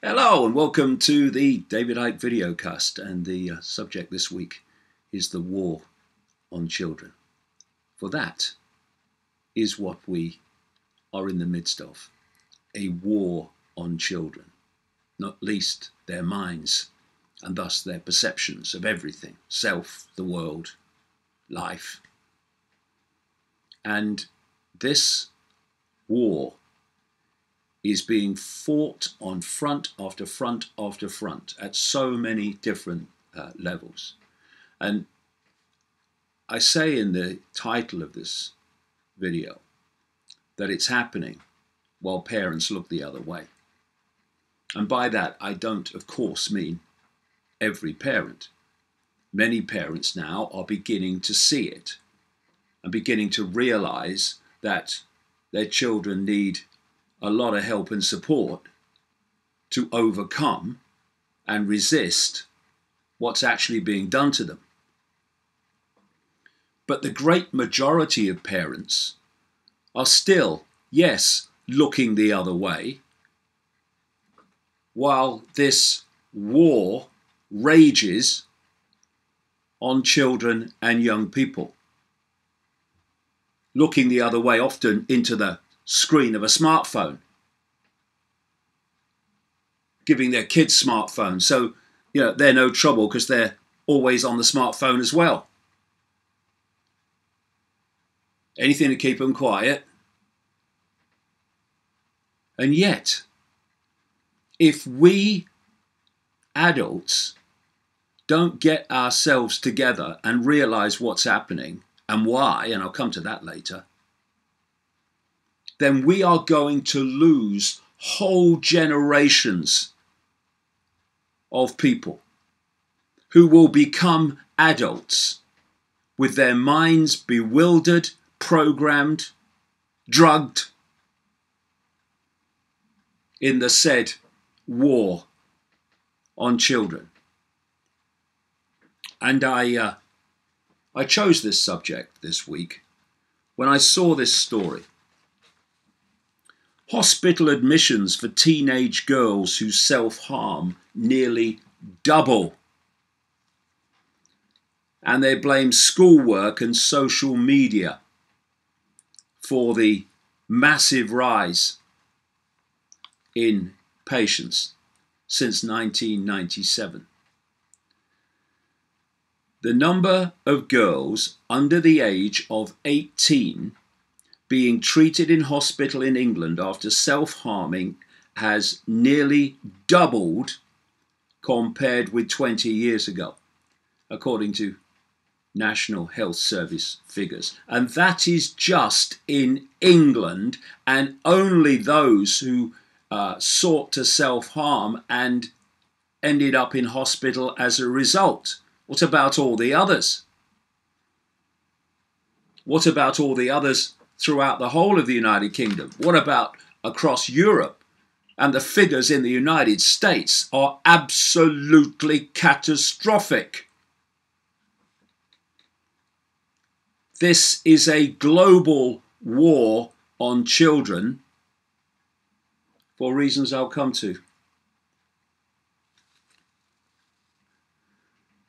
Hello and welcome to the David Icke Videocast, and the subject this week is the war on children. For that is what we are in the midst of, a war on children, not least their minds and thus their perceptions of everything, self, the world, life. And this war is being fought on front after front after front at so many different levels. And I say in the title of this video that it's happening while parents look the other way. And by that, I don't, of course, mean every parent. Many parents now are beginning to see it and beginning to realize that their children need a lot of help and support to overcome and resist what's actually being done to them. But the great majority of parents are still, yes, looking the other way, while this war rages on children and young people. Looking the other way, often into the screen of a smartphone, giving their kids smartphones, so they're no trouble because they're always on the smartphone as well. Anything to keep them quiet. And yet, if we adults don't get ourselves together and realize what's happening and why, and I'll come to that later, then we are going to lose whole generations of people who will become adults with their minds bewildered, programmed, drugged in the said war on children. And I chose this subject this week when I saw this story. Hospital admissions for teenage girls who self-harm nearly double. And they blame schoolwork and social media for the massive rise in patients since 1997. The number of girls under the age of 18 being treated in hospital in England after self-harming has nearly doubled compared with 20 years ago, according to National Health Service figures. And that is just in England, and only those who sought to self-harm and ended up in hospital as a result. What about all the others? What about all the others throughout the whole of the United Kingdom? What about across Europe? And the figures in the United States are absolutely catastrophic. This is a global war on children for reasons I'll come to.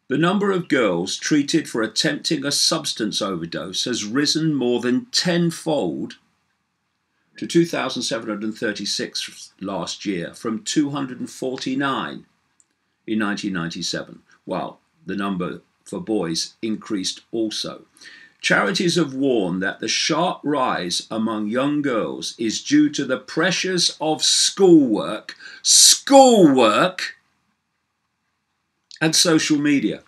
The number of girls treated for attempting a substance overdose has risen more than tenfold to 2,736 last year from 249 in 1997, while the number for boys increased also. Charities have warned that the sharp rise among young girls is due to the pressures of schoolwork, and social media.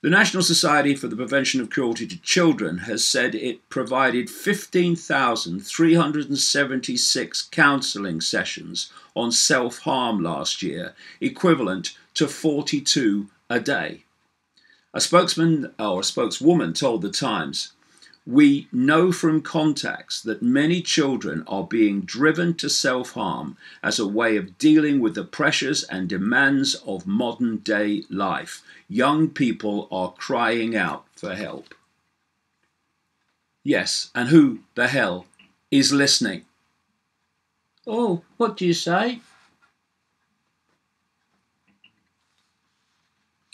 The National Society for the Prevention of Cruelty to Children has said it provided 15,376 counselling sessions on self-harm last year, equivalent to 42 a day. A spokesman or a spokeswoman told The Times, "We know from contacts that many children are being driven to self-harm as a way of dealing with the pressures and demands of modern-day life. Young people are crying out for help." Yes, and who the hell is listening? Oh, what do you say?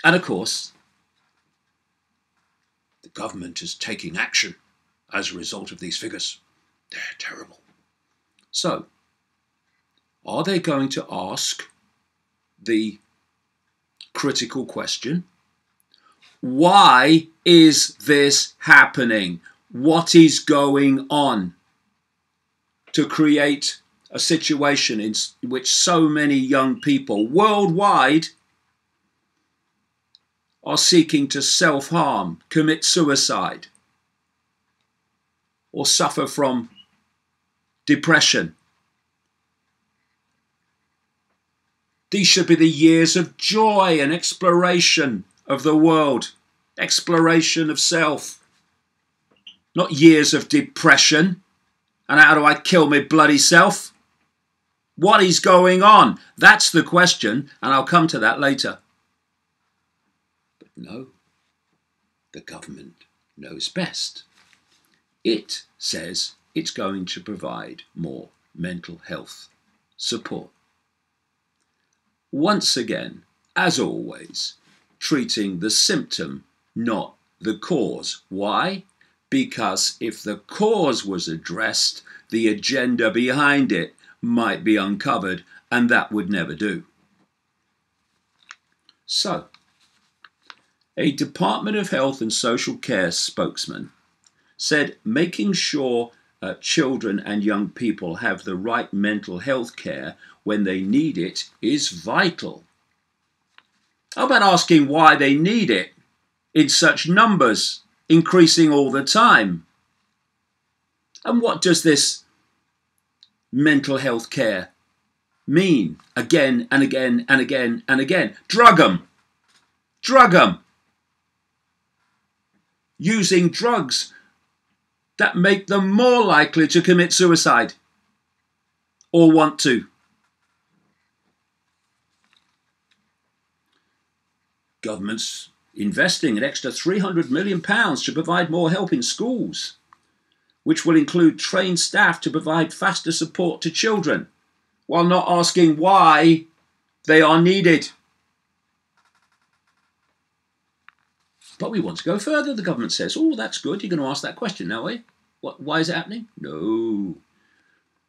And of course, the government is taking action as a result of these figures. They're terrible. So, are they going to ask the critical question? Why is this happening? What is going on to create a situation in which so many young people worldwide are seeking to self-harm, commit suicide, or suffer from depression? These should be the years of joy and exploration of the world, exploration of self, not years of depression and how do I kill my bloody self? What is going on? That's the question, and I'll come to that later. But no, the government knows best. It says it's going to provide more mental health support. Once again, as always, treating the symptom, not the cause. Why? Because if the cause was addressed, the agenda behind it might be uncovered, and that would never do. So, a Department of Health and Social Care spokesman said making sure children and young people have the right mental health care when they need it is vital. How about asking why they need it in such numbers, increasing all the time? And what does this mental health care mean? Again and again and again and again. Drug 'em. Drug 'em. Using drugs that make them more likely to commit suicide or want to. Government's investing an extra £300 million to provide more help in schools, which will include trained staff to provide faster support to children, while not asking why they are needed. But we want to go further, the government says. Oh, that's good. You're going to ask that question now, eh? Why is it happening? No.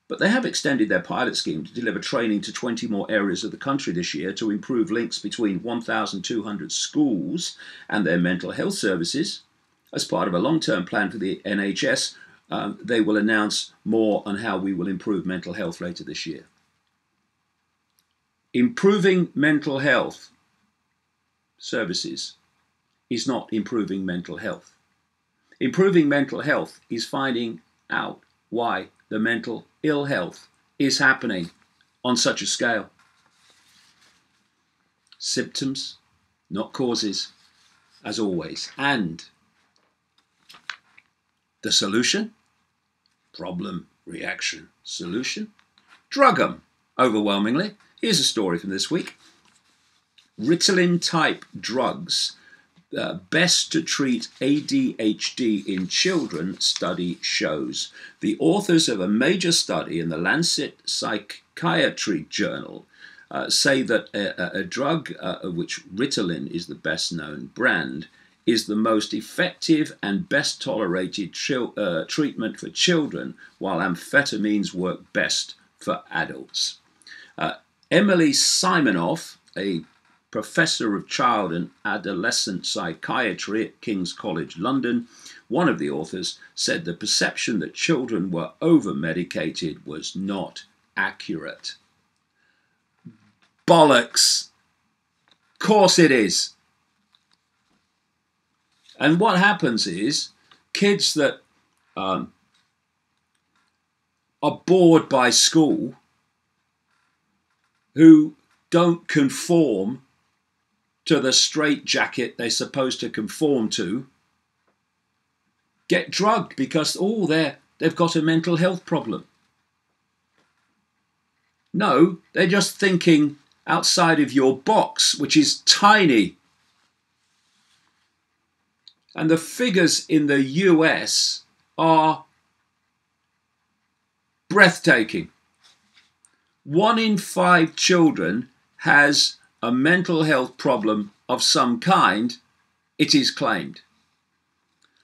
But they have extended their pilot scheme to deliver training to 20 more areas of the country this year to improve links between 1,200 schools and their mental health services. As part of a long-term plan for the NHS, they will announce more on how we will improve mental health later this year. Improving mental health services is not improving mental health. Improving mental health is finding out why the mental ill health is happening on such a scale. Symptoms, not causes, as always. And the solution? Problem, reaction, solution. Drug 'em, overwhelmingly. Here's a story from this week. Ritalin-type drugs best to treat ADHD in children, study shows. The authors of a major study in the Lancet Psychiatry Journal say that a drug, which Ritalin is the best known brand, is the most effective and best tolerated treatment for children, while amphetamines work best for adults. Emily Simonoff, a professor of child and adolescent psychiatry at King's College London, one of the authors, said the perception that children were over-medicated was not accurate. Bollocks! Course it is. And what happens is kids that are bored by school, who don't conform to the straitjacket they're supposed to conform to, get drugged because they've got a mental health problem. No, they're just thinking outside of your box, which is tiny. And the figures in the US are breathtaking. 1 in 5 children has a mental health problem of some kind, it is claimed.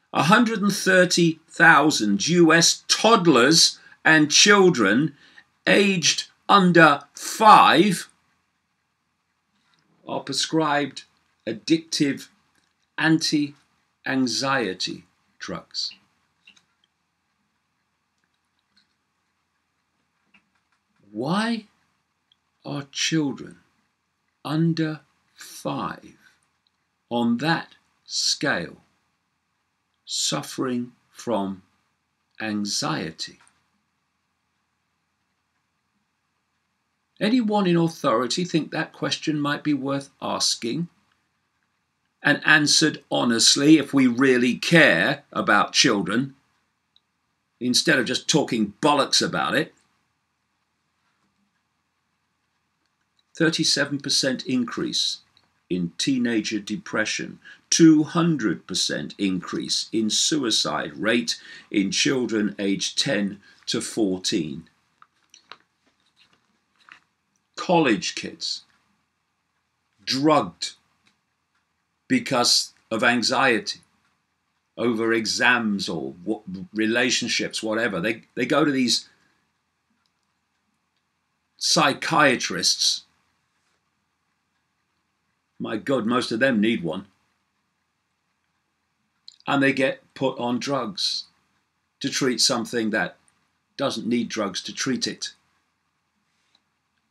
130,000 US toddlers and children aged under 5 are prescribed addictive anti-anxiety drugs. Why are children under 5 on that scale suffering from anxiety? Anyone in authority think that question might be worth asking and answered honestly if we really care about children, instead of just talking bollocks about it? 37% increase in teenager depression, 200% increase in suicide rate in children aged 10 to 14. College kids drugged because of anxiety over exams or relationships, whatever. They go to these psychiatrists. My God, most of them need one. And they get put on drugs to treat something that doesn't need drugs to treat it.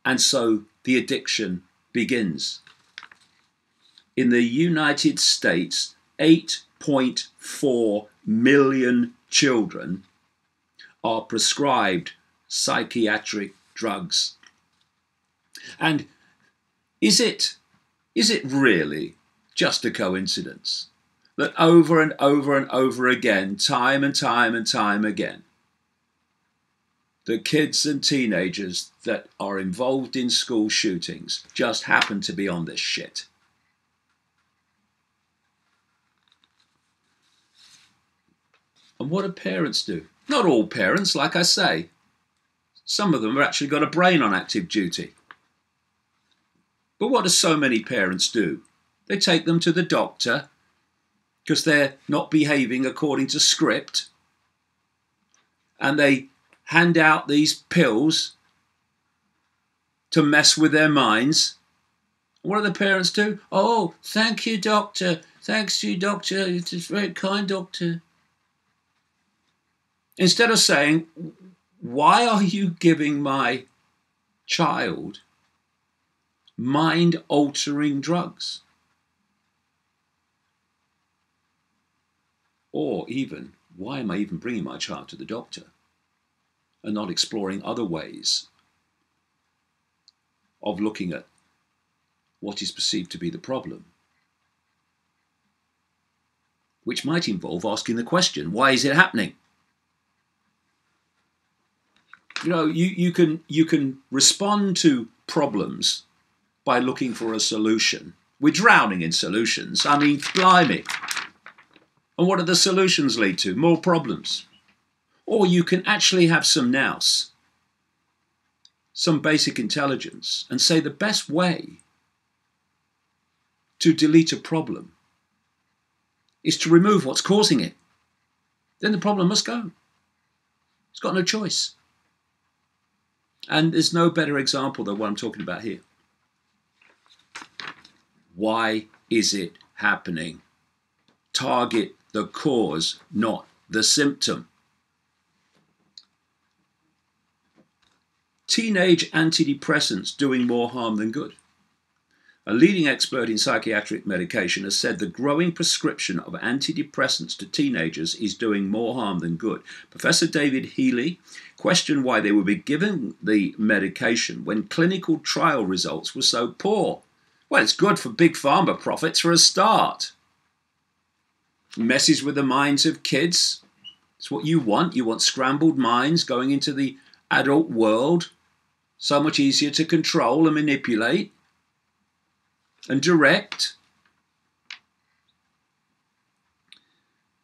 And so the addiction begins. In the United States, 8.4 million children are prescribed psychiatric drugs. And is it really just a coincidence that over and over and over again, time and time and time again, the kids and teenagers that are involved in school shootings just happen to be on this shit? And what do parents do? Not all parents, like I say. Some of them have actually got a brain on active duty. But what do so many parents do? They take them to the doctor because they're not behaving according to script, and they hand out these pills to mess with their minds. What do the parents do? Oh, thank you, doctor. Thanks to you, doctor. It's a very kind doctor. Instead of saying, why are you giving my child mind-altering drugs? Or even, why am I even bringing my child to the doctor and not exploring other ways of looking at what is perceived to be the problem? Which might involve asking the question, why is it happening? You know, you can respond to problems by looking for a solution. We're drowning in solutions. I mean, blimey. And what do the solutions lead to? More problems. Or you can actually have some nous, some basic intelligence, and say the best way to delete a problem is to remove what's causing it. Then the problem must go. It's got no choice. And there's no better example than what I'm talking about here. Why is it happening? Target the cause, not the symptom. Teenage antidepressants doing more harm than good. A leading expert in psychiatric medication has said the growing prescription of antidepressants to teenagers is doing more harm than good. Professor David Healy questioned why they would be given the medication when clinical trial results were so poor. Well, it's good for big pharma profits for a start. Messes with the minds of kids. It's what you want. You want scrambled minds going into the adult world. So much easier to control and manipulate and direct.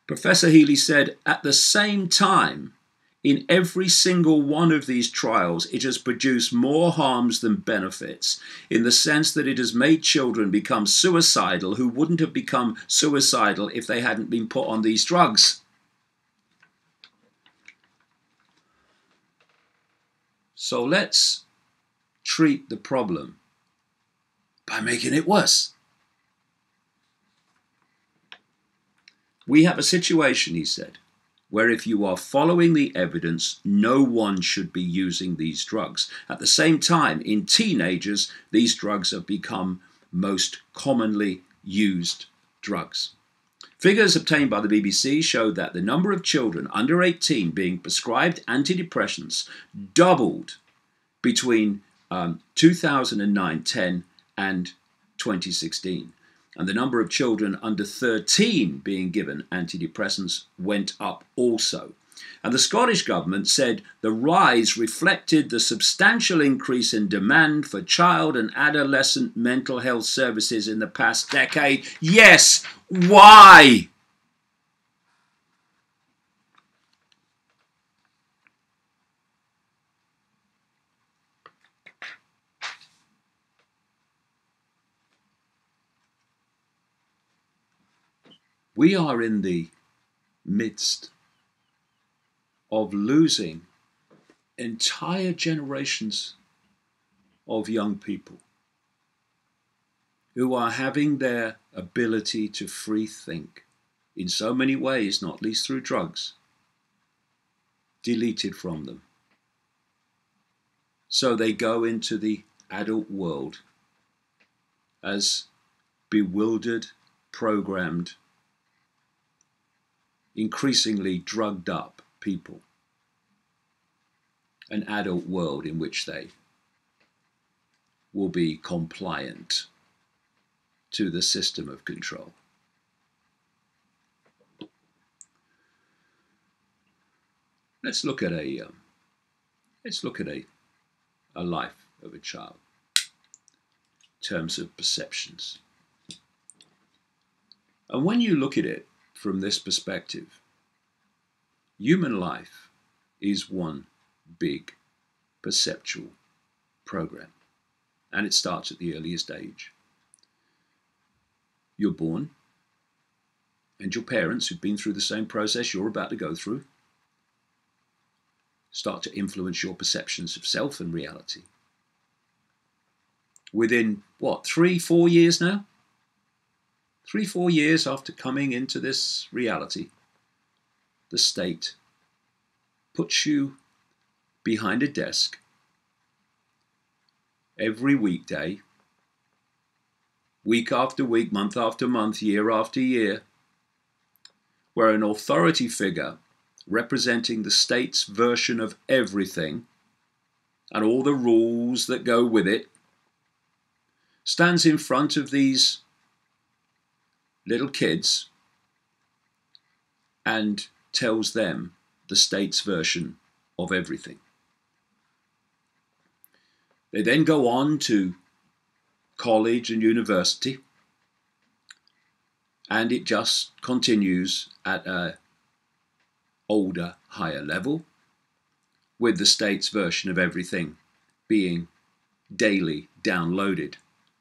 Professor Healy said, at the same time, In every single one of these trials, it has produced more harms than benefits, in the sense that it has made children become suicidal who wouldn't have become suicidal if they hadn't been put on these drugs. So let's treat the problem by making it worse. We have a situation, he said, where if you are following the evidence, no one should be using these drugs. At the same time, in teenagers, these drugs have become most commonly used drugs. Figures obtained by the BBC showed that the number of children under 18 being prescribed antidepressants doubled between 2009-10 and 2016. And the number of children under 13 being given antidepressants went up also. And the Scottish government said the rise reflected the substantial increase in demand for child and adolescent mental health services in the past decade. Yes, why? We are in the midst of losing entire generations of young people who are having their ability to free think in so many ways, not least through drugs, deleted from them. So they go into the adult world as bewildered, programmed, increasingly drugged up people. An adult world in which they will be compliant to the system of control. Let's look at a life of a child in terms of perceptions. And when you look at it from this perspective, human life is one big perceptual program, and it starts at the earliest age. You're born, and your parents, who've been through the same process you're about to go through, start to influence your perceptions of self and reality. Within, 3-4 years now? 3-4 years after coming into this reality, the state puts you behind a desk every weekday, week after week, month after month, year after year, where an authority figure representing the state's version of everything and all the rules that go with it stands in front of these little kids and tells them the state's version of everything. They then go on to college and university, and it just continues at a older, higher level, with the state's version of everything being daily downloaded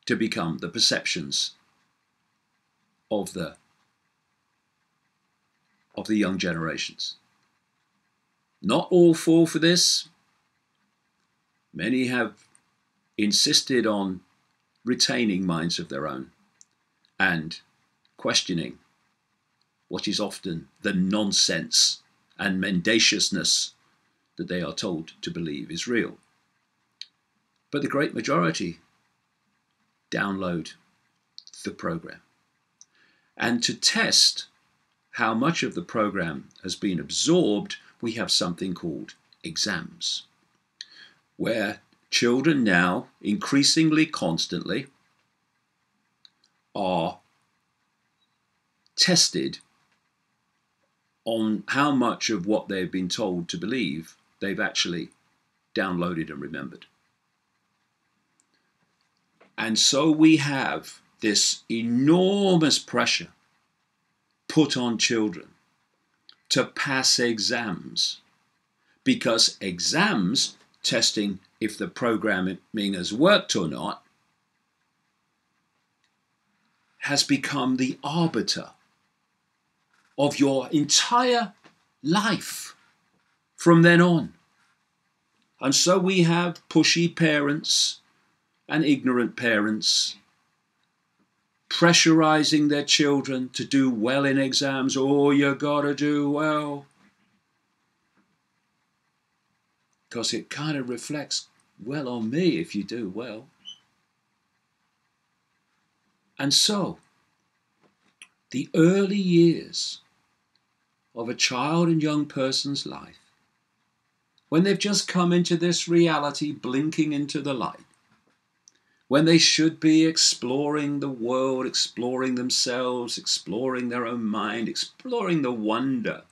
to become the perceptions of the young generations. Not all fall for this. Many have insisted on retaining minds of their own and questioning what is often the nonsense and mendaciousness that they are told to believe is real. But the great majority download the program. And to test how much of the program has been absorbed, we have something called exams, where children now, increasingly constantly, are tested on how much of what they've been told to believe they've actually downloaded and remembered. And so we have this enormous pressure put on children to pass exams because exams, testing if the programming has worked or not, has become the arbiter of your entire life from then on. And so we have pushy parents and ignorant parents pressurizing their children to do well in exams. Oh, you gotta do well. Because it kind of reflects well on me if you do well. And so, the early years of a child and young person's life, when they've just come into this reality, blinking into the light, when they should be exploring the world, exploring themselves, exploring their own mind, exploring the wonder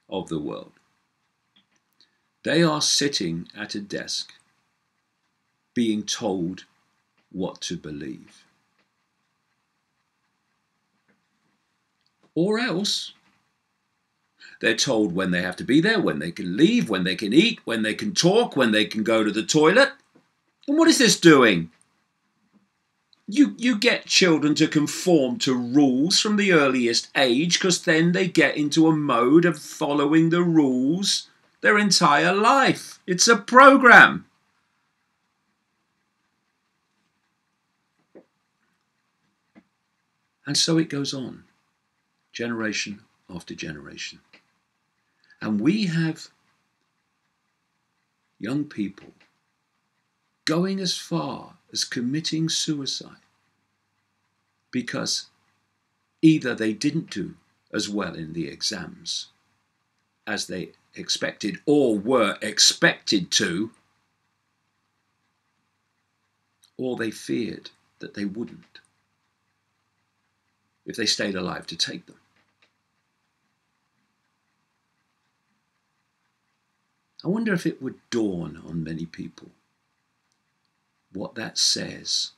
of the world, they are sitting at a desk being told what to believe. Or else, they're told when they have to be there, when they can leave, when they can eat, when they can talk, when they can go to the toilet. And what is this doing? You get children to conform to rules from the earliest age, because then they get into a mode of following the rules their entire life. It's a program. And so it goes on, generation after generation. And we have young people going as far as committing suicide because either they didn't do as well in the exams as they expected or were expected to, or they feared that they wouldn't if they stayed alive to take them. I wonder if it would dawn on many people what that says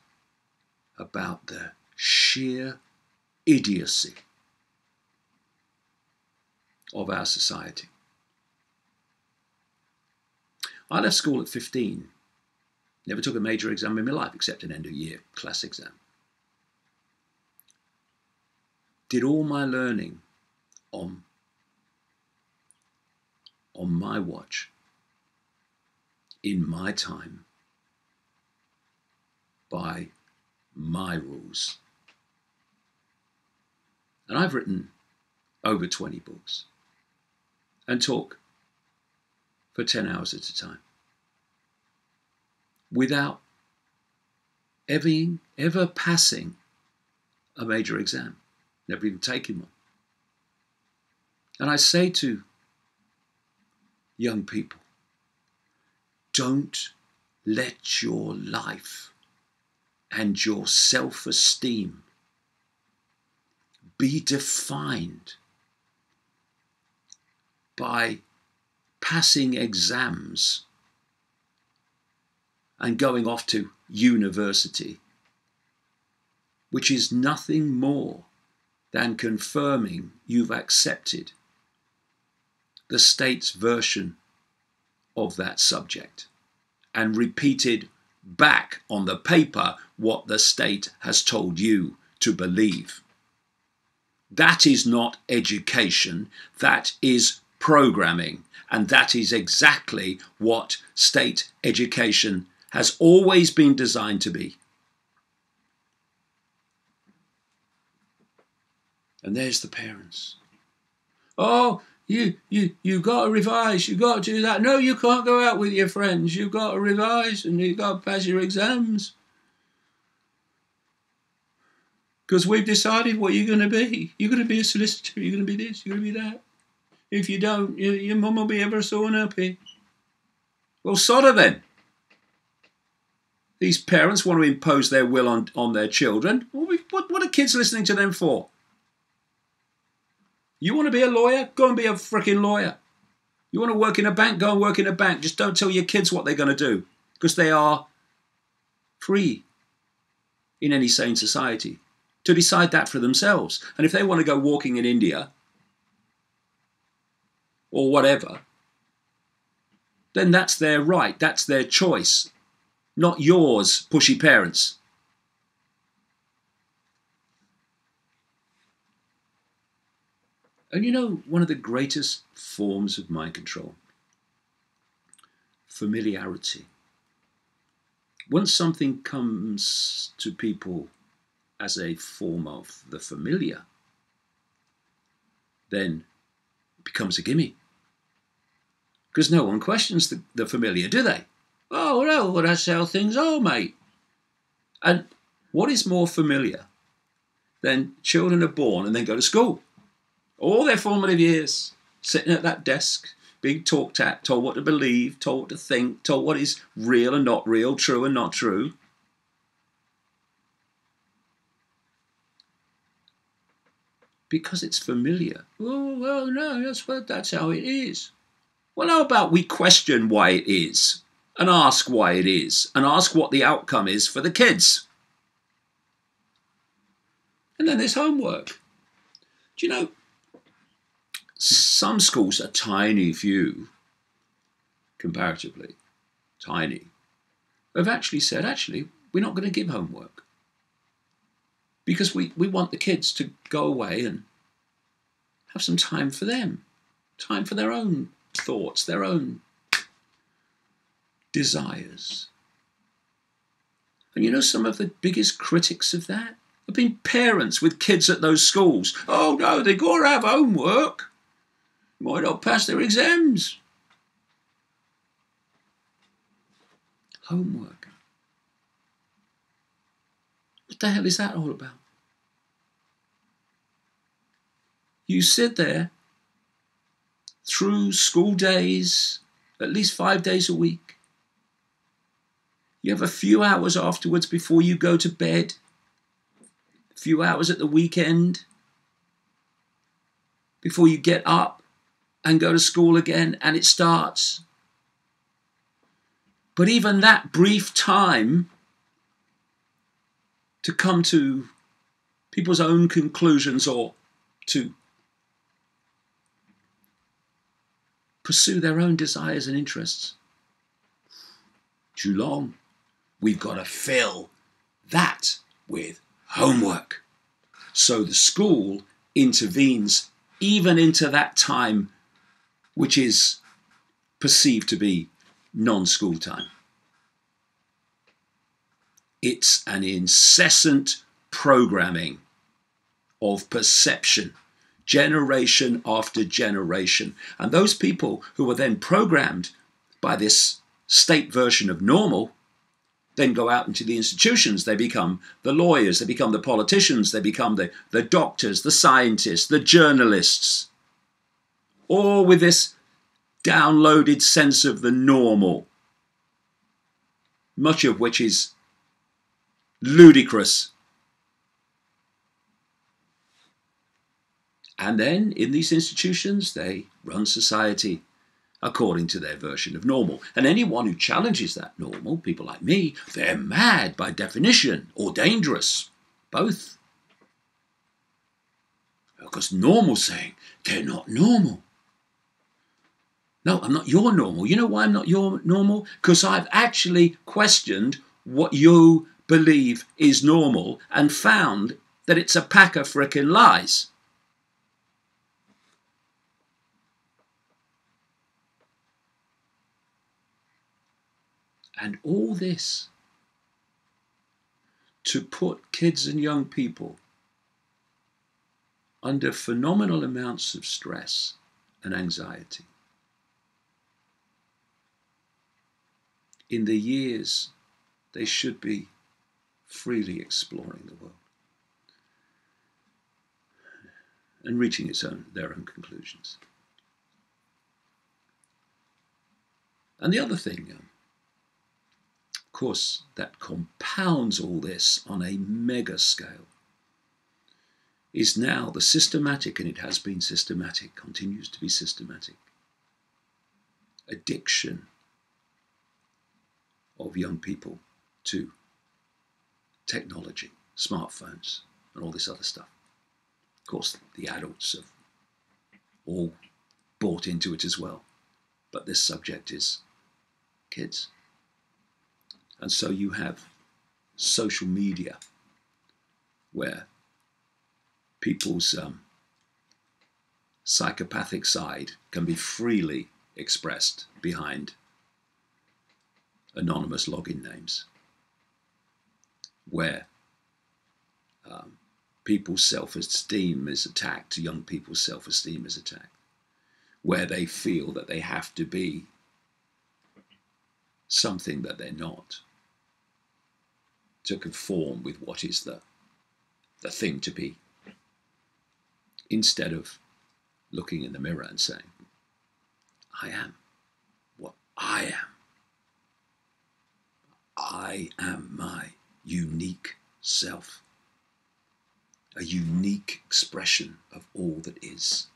about the sheer idiocy of our society. I left school at 15. Never took a major exam in my life except an end of year class exam. Did all my learning on my watch, in my time, by my rules. And I've written over 20 books and talk for 10 hours at a time without ever passing a major exam, never even taking one. And I say to young people, don't let your life and your self-esteem be defined by passing exams and going off to university, which is nothing more than confirming you've accepted the state's version of that subject and repeated back on the paper what the state has told you to believe. That is not education, that is programming, and that is exactly what state education has always been designed to be. And there's the parents. Oh, you got to revise, you got to do that. No, you can't go out with your friends. You've got to revise and you've got to pass your exams. Because we've decided what you're going to be. You're going to be a solicitor, you're going to be this, you're going to be that. If you don't, your mum will be ever so unhappy. Well, sod her then. These parents want to impose their will on their children. What are kids listening to them for? You want to be a lawyer? Go and be a freaking lawyer. You want to work in a bank? Go and work in a bank. Just don't tell your kids what they're going to do, because they are free in any sane society to decide that for themselves. And if they want to go walking in India or whatever, then that's their right, that's their choice, not yours, pushy parents. And you know, one of the greatest forms of mind control, familiarity. Once something comes to people as a form of the familiar, then it becomes a gimme. Because no one questions the familiar, do they? Oh, no, well, that's how things are, mate. And what is more familiar than children are born and then go to school? All their formative years, sitting at that desk, being talked at, told what to believe, told what to think, told what is real and not real, true and not true. Because it's familiar. Oh, well, no, that's how it is. Well, how about we question why it is, and ask why it is, and ask what the outcome is for the kids. And then there's homework. Do you know, some schools, a tiny few, comparatively, tiny, have actually said, we're not going to give homework. Because we want the kids to go away and have some time for them, time for their own thoughts, their own desires. And you know, some of the biggest critics of that have been parents with kids at those schools. Oh no, they've got to have homework. Might not pass their exams. Homework. What the hell is that all about? You sit there through school days, at least 5 days a week. You have a few hours afterwards before you go to bed, a few hours at the weekend, before you get up and go to school again and it starts. But even that brief time to come to people's own conclusions or to pursue their own desires and interests, too long. We've got to fill that with homework. So the school intervenes even into that time which is perceived to be non-school time. It's an incessant programming of perception, generation after generation. And those people who are then programmed by this state version of normal then go out into the institutions. They become the lawyers, they become the politicians, they become the doctors, the scientists, the journalists, all with this downloaded sense of the normal, much of which is ludicrous. And then in these institutions, they run society according to their version of normal. And anyone who challenges that normal, people like me, they're mad by definition or dangerous, both. Because normal's saying they're not normal. No, I'm not your normal. You know why I'm not your normal? Because I've actually questioned what you believe is normal and found that it's a pack of frickin' lies. And all this to put kids and young people under phenomenal amounts of stress and anxiety in the years they should be freely exploring the world and reaching their own conclusions. And the other thing, of course, that compounds all this on a mega scale is now the systematic, and it has been systematic, continues to be systematic, addiction of young people to technology, smartphones, and all this other stuff. Of course, the adults have all bought into it as well. But this subject is kids. And so you have social media where people's psychopathic side can be freely expressed behind anonymous login names, where people's self-esteem is attacked, young people's self-esteem is attacked, where they feel that they have to be something that they're not, to conform with what is the thing to be, instead of looking in the mirror and saying, I am what I am. I am my unique self, a unique expression of all that is.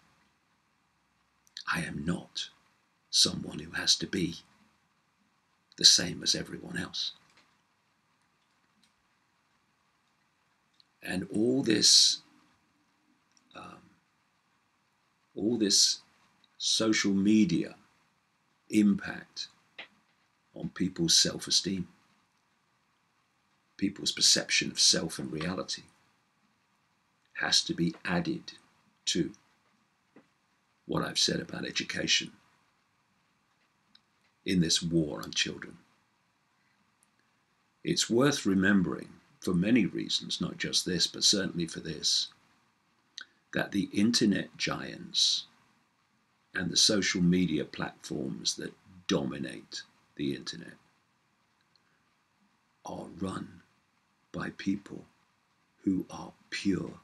I am not someone who has to be the same as everyone else. And all this social media impact on people's self-esteem, people's perception of self and reality, has to be added to what I've said about education in this war on children. It's worth remembering, for many reasons, not just this, but certainly for this, that the internet giants and the social media platforms that dominate the internet are run by people who are pure,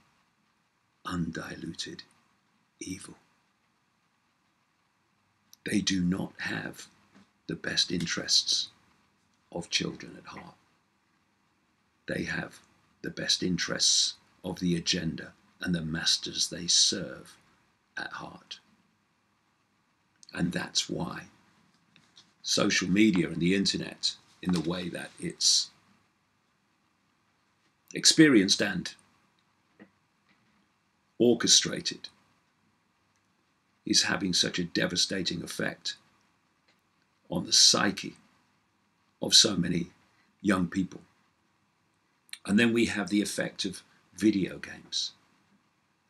undiluted evil. They do not have the best interests of children at heart. They have the best interests of the agenda and the masters they serve at heart. And that's why social media and the internet, in the way that it's experienced and orchestrated, is having such a devastating effect on the psyche of so many young people. And then we have the effect of video games,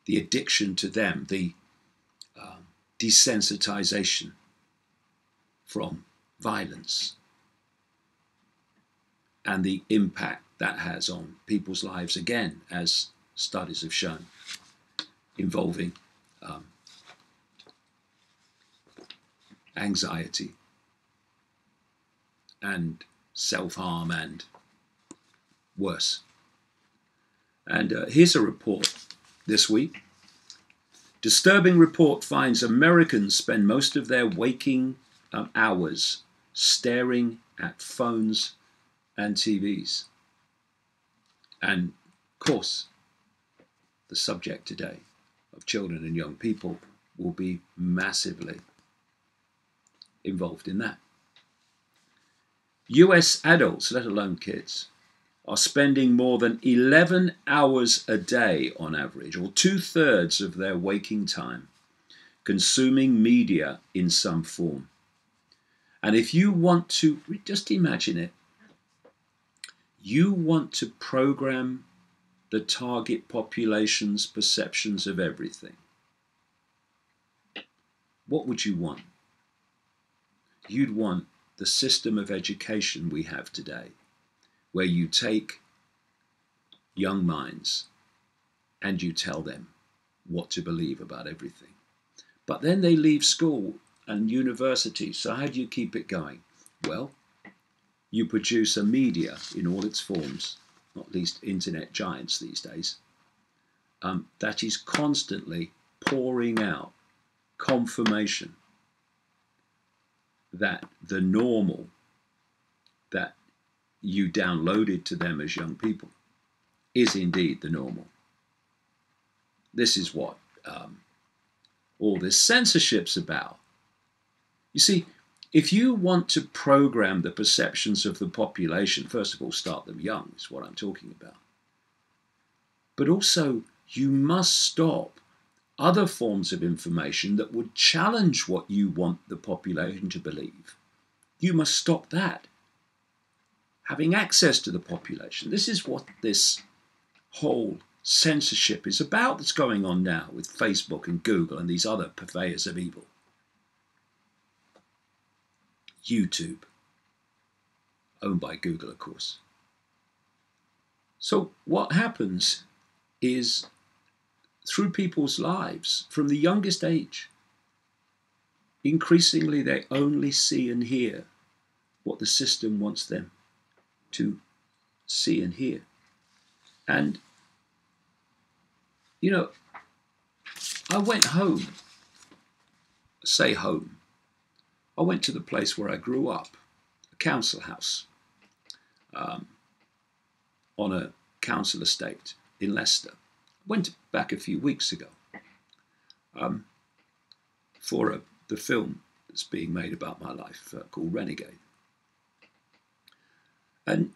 the addiction to them, the desensitization from violence, and the impact that has on people's lives, again, as studies have shown, involving anxiety and self-harm and worse. And here's a report this week. Disturbing report finds Americans spend most of their waking hours staring at phones and TVs. And of course, the subject today of children and young people will be massively involved in that. US adults, let alone kids, are spending more than 11 hours a day on average, or 2/3 of their waking time, consuming media in some form. And if you want to, just imagine it, you want to program the target population's perceptions of everything. What would you want? You'd want the system of education we have today, where you take young minds and you tell them what to believe about everything. But then they leave school and university, so how do you keep it going? Well, you produce a media in all its forms, not least internet giants these days, that is constantly pouring out confirmation that the normal that you downloaded to them as young people is indeed the normal. This is what all this censorship's about. You see, if you want to program the perceptions of the population, first of all, start them young, is what I'm talking about. But also, you must stop other forms of information that would challenge what you want the population to believe. You must stop that. Having access to the population. This is what this whole censorship is about that's going on now with Facebook and Google and these other purveyors of evil. YouTube, owned by Google, of course. So what happens is, through people's lives, from the youngest age, increasingly they only see and hear what the system wants them to see and hear. And, you know, I went home, say home, I went to the place where I grew up, a council house, on a council estate in Leicester. I went back a few weeks ago for the film that's being made about my life called Renegade. And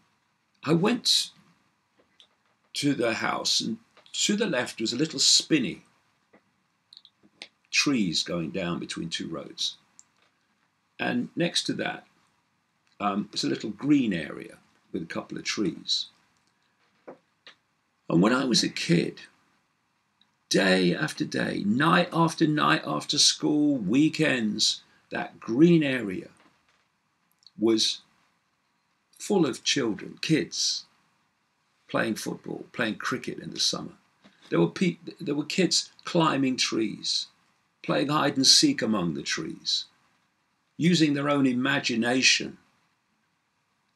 I went to the house, and to the left was a little spinney, trees going down between two roads. And next to that was a little green area with a couple of trees. And when I was a kid, day after day, night after school, weekends, that green area was full of children, kids, playing football, playing cricket in the summer. There were kids climbing trees, playing hide and seek among the trees, using their own imagination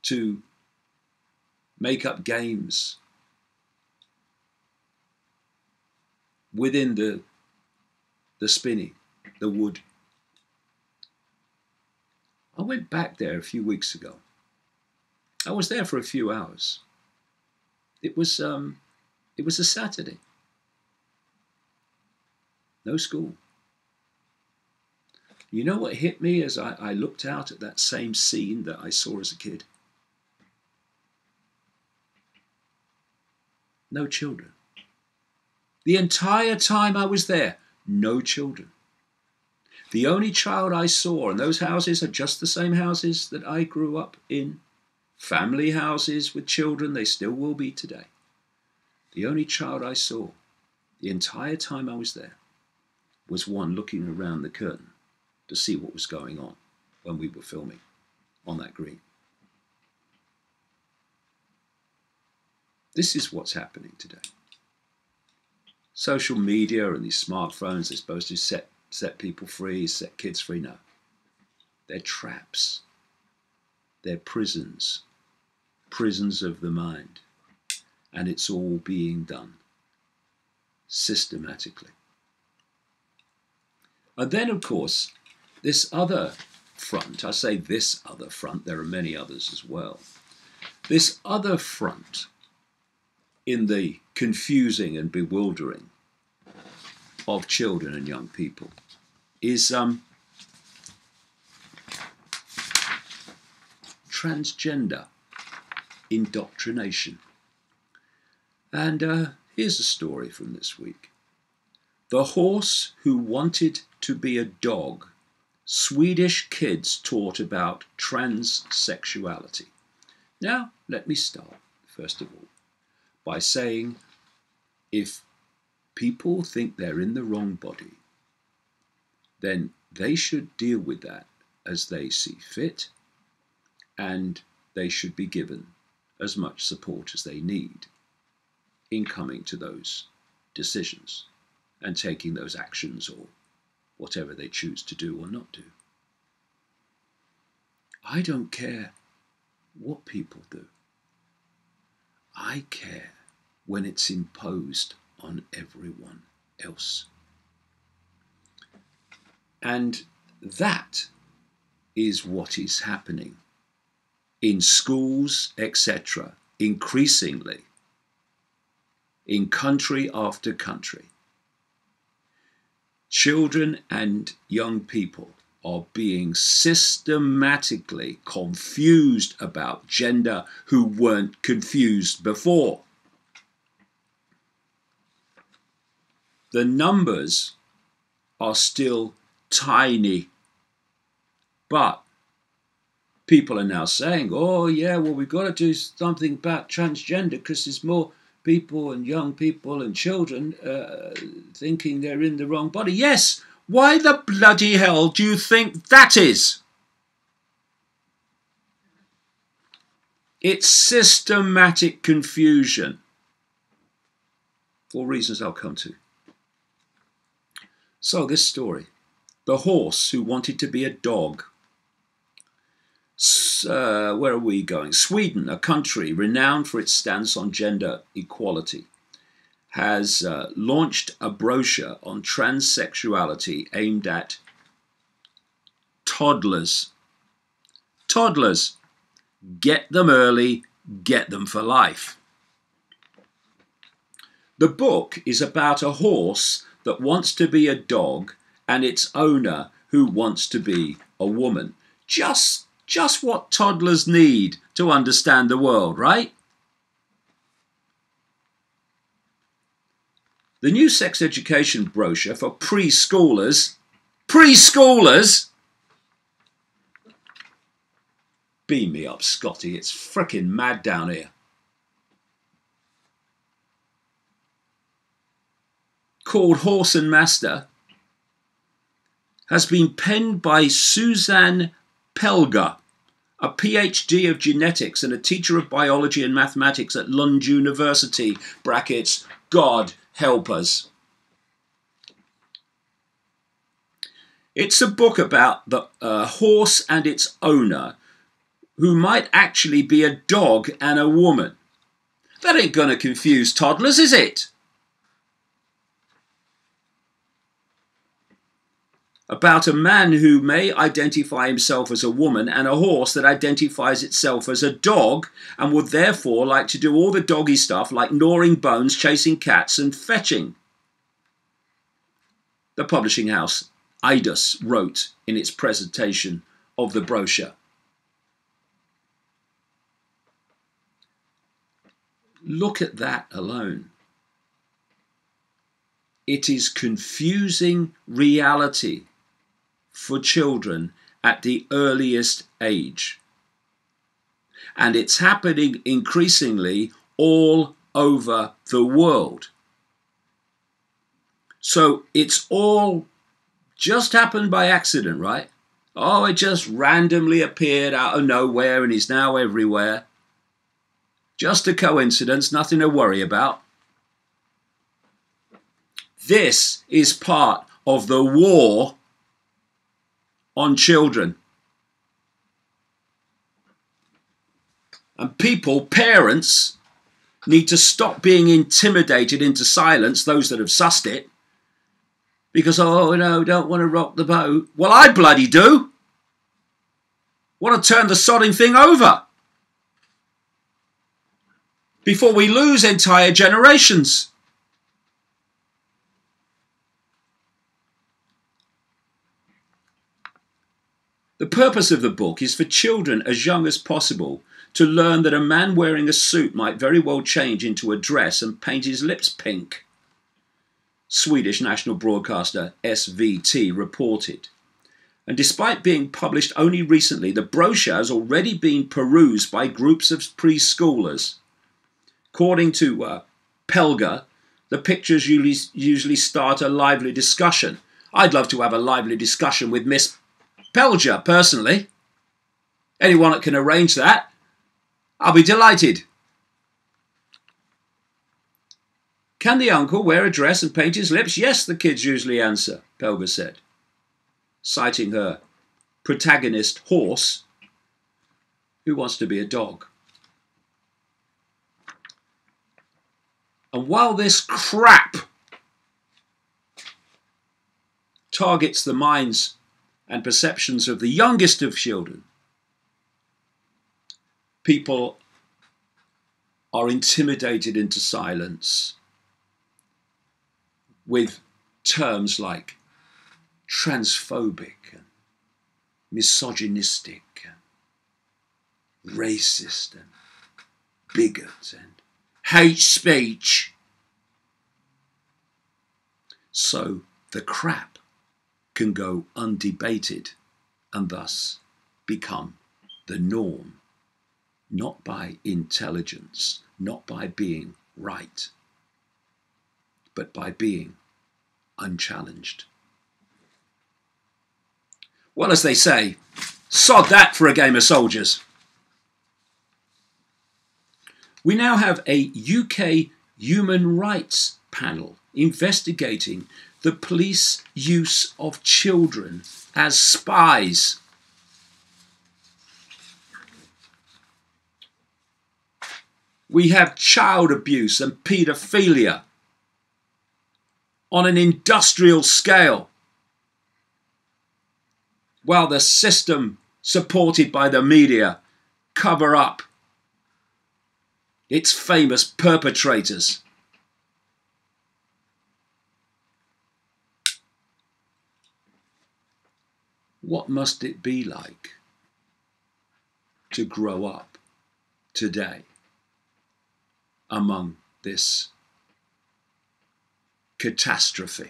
to make up games within the spinney, the wood. I went back there a few weeks ago. I was there for a few hours. It was a Saturday. No school. You know what hit me as I looked out at that same scene that I saw as a kid? No children. The entire time I was there, no children. The only child I saw, and those houses are just the same houses that I grew up in, family houses with children, they still will be today. The only child I saw the entire time I was there was one looking around the curtain to see what was going on when we were filming on that green. This is what's happening today. Social media and these smartphones are supposed to set people free, set kids free. No. They're traps. They're prisons. Prisons of the mind. And it's all being done systematically. And then, of course, this other front, I say this other front, there are many others as well. This other front in the confusing and bewildering of children and young people is transgender indoctrination. And here's a story from this week. The horse who wanted to be a dog. Swedish kids taught about transsexuality. Now, let me start, first of all, by saying if people think they're in the wrong body, then they should deal with that as they see fit, and they should be given as much support as they need in coming to those decisions and taking those actions or whatever they choose to do or not do. I don't care what people do. I care when it's imposed on everyone else. And that is what is happening in schools, etc., increasingly, in country after country. Children and young people are being systematically confused about gender who weren't confused before. The numbers are still tiny. But people are now saying, oh yeah, well, we've got to do something about transgender because there's more people and young people and children thinking they're in the wrong body. Yes, why the bloody hell do you think that is? It's systematic confusion, for reasons I'll come to. So this story, the horse who wanted to be a dog. Where are we going? Sweden, a country renowned for its stance on gender equality, has launched a brochure on transsexuality aimed at toddlers. Toddlers. Get them early, get them for life. The book is about a horse that wants to be a dog and its owner who wants to be a woman. Just what toddlers need to understand the world, right? The new sex education brochure for preschoolers, beam me up, Scotty, it's frickin' mad down here. Called Horse and Master, has been penned by Suzanne Pelger, a PhD of genetics and a teacher of biology and mathematics at Lund University, brackets, God help us. It's a book about the horse and its owner who might actually be a dog and a woman. That ain't gonna confuse toddlers, is it? About a man who may identify himself as a woman and a horse that identifies itself as a dog and would therefore like to do all the doggy stuff like gnawing bones, chasing cats and fetching. The publishing house Idus wrote in its presentation of the brochure. Look at that alone. It is confusing reality for children at the earliest age. And it's happening increasingly all over the world. So it's all just happened by accident, right? Oh, it just randomly appeared out of nowhere and is now everywhere. Just a coincidence, nothing to worry about. This is part of the war on children. And people, parents, need to stop being intimidated into silence, those that have sussed it, because, oh no, don't want to rock the boat. Well, I bloody do. Want to turn the sodding thing over before we lose entire generations. The purpose of the book is for children as young as possible to learn that a man wearing a suit might very well change into a dress and paint his lips pink. Swedish national broadcaster SVT reported. And despite being published only recently, the brochure has already been perused by groups of preschoolers. According to Pelger, the pictures usually start a lively discussion. I'd love to have a lively discussion with Miss Pelger, personally. Anyone that can arrange that, I'll be delighted. Can the uncle wear a dress and paint his lips? Yes, the kids usually answer, Pelger said, citing her protagonist horse, who wants to be a dog. And while this crap targets the minds and perceptions of the youngest of children, people are intimidated into silence with terms like transphobic and misogynistic and racist and bigot and hate speech. So the crap can go undebated and thus become the norm, not by intelligence, not by being right, but by being unchallenged. Well, as they say, sod that for a game of soldiers. We now have a UK human rights panel investigating the police use of children as spies. We have child abuse and paedophilia on an industrial scale, while the system supported by the media cover up its famous perpetrators. What must it be like to grow up today among this catastrophe?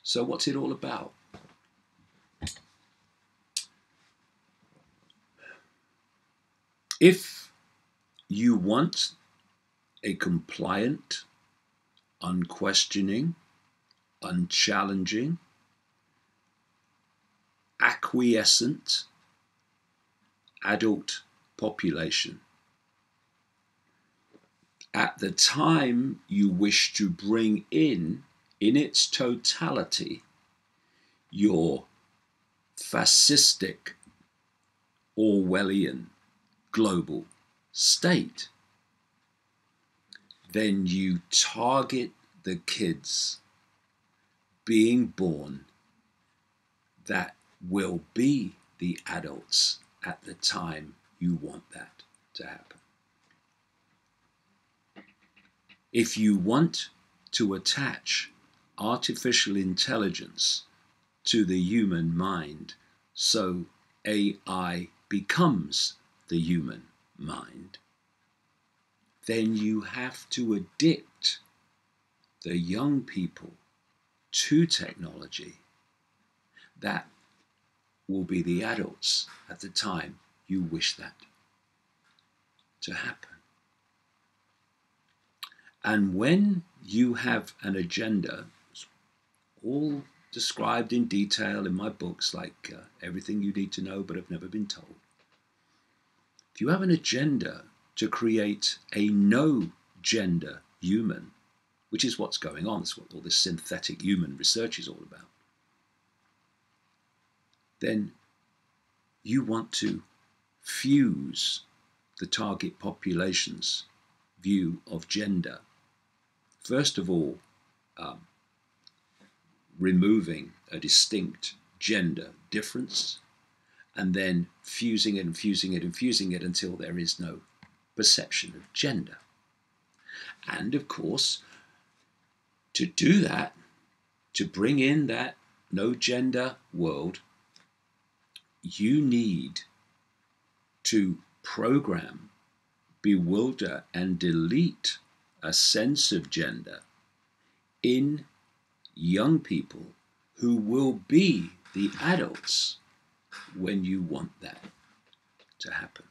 So what's it all about? If you want a compliant, unquestioning, unchallenging, acquiescent adult population, at the time you wish to bring in its totality, your fascistic, Orwellian global state, then you target the kids being born that will be the adults at the time you want that to happen. If you want to attach artificial intelligence to the human mind so AI becomes the human mind, then you have to addict the young people to technology that will be the adults at the time you wish that to happen. And when you have an agenda, all described in detail in my books, like Everything You Need to Know But Have Never Been Told, if you have an agenda to create a no-gender human, which is what's going on, that's what all this synthetic human research is all about, then you want to fuse the target population's view of gender. First of all, removing a distinct gender difference, and then fusing it and fusing it and fusing it until there is no perception of gender. And of course, to do that, to bring in that no gender world, you need to program, bewilder, and delete a sense of gender in young people who will be the adults when you want that to happen.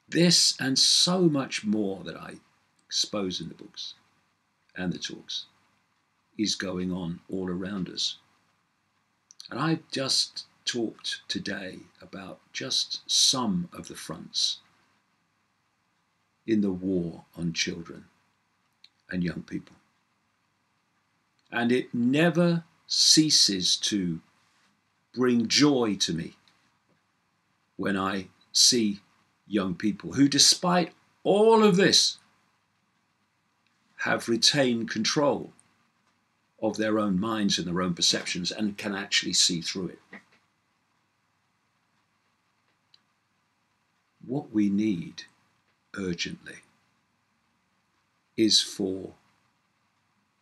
This and so much more that I expose in the books and the talks is going on all around us. And I've just talked today about just some of the fronts in the war on children and young people. And it never ceases to bring joy to me when I see young people who, despite all of this, have retained control of their own minds and their own perceptions and can actually see through it. What we need urgently is for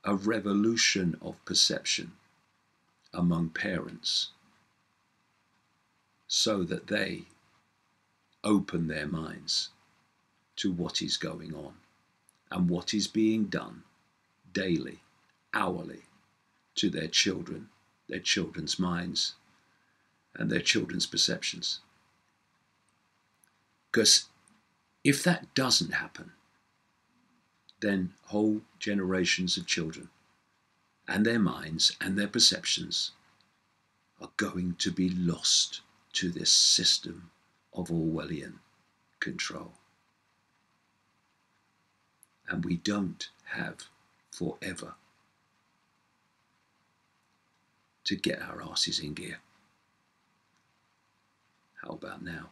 a revolution of perception among parents so that they open their minds to what is going on and what is being done daily, hourly, to their children, their children's minds, and their children's perceptions. Because if that doesn't happen, then whole generations of children and their minds and their perceptions are going to be lost to this system of Orwellian control. And we don't have forever to get our asses in gear. How about now?